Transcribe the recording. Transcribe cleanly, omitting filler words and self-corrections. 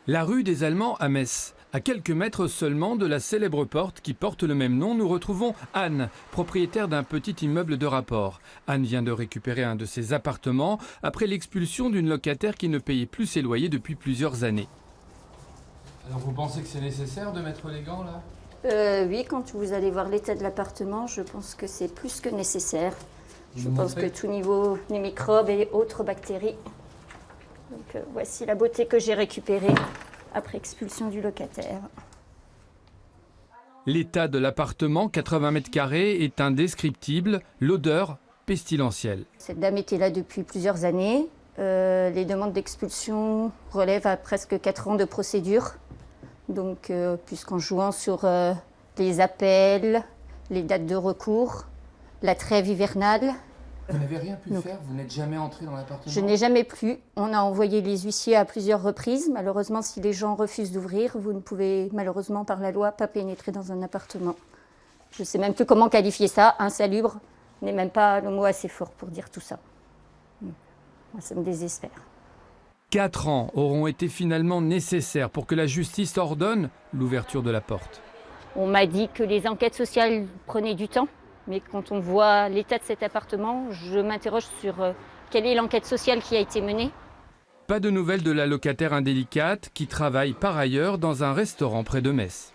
La rue des Allemands à Metz. À quelques mètres seulement de la célèbre porte qui porte le même nom, nous retrouvons Anne, propriétaire d'un petit immeuble de rapport. Anne vient de récupérer un de ses appartements après l'expulsion d'une locataire qui ne payait plus ses loyers depuis plusieurs années. Alors vous pensez que c'est nécessaire de mettre les gants là ? Oui, quand vous allez voir l'état de l'appartement, je pense que c'est plus que nécessaire. Je pense que tout niveau des microbes et autres bactéries. Donc voici la beauté que j'ai récupérée après expulsion du locataire. L'état de l'appartement, 80 mètres carrés, est indescriptible, l'odeur pestilentielle. Cette dame était là depuis plusieurs années. Les demandes d'expulsion relèvent à presque 4 ans de procédure. Donc, puisqu'en jouant sur les appels, les dates de recours, la trêve hivernale. Vous n'avez rien pu faire? Vous n'êtes jamais entré dans l'appartement? Je n'ai jamais pu. On a envoyé les huissiers à plusieurs reprises. Malheureusement, si les gens refusent d'ouvrir, vous ne pouvez malheureusement par la loi pas pénétrer dans un appartement. Je ne sais même plus comment qualifier ça. Insalubre n'est même pas le mot assez fort pour dire tout ça. Ça me désespère. 4 ans auront été finalement nécessaires pour que la justice ordonne l'ouverture de la porte. On m'a dit que les enquêtes sociales prenaient du temps. Mais quand on voit l'état de cet appartement, je m'interroge sur quelle est l'enquête sociale qui a été menée. Pas de nouvelles de la locataire indélicate qui travaille par ailleurs dans un restaurant près de Metz.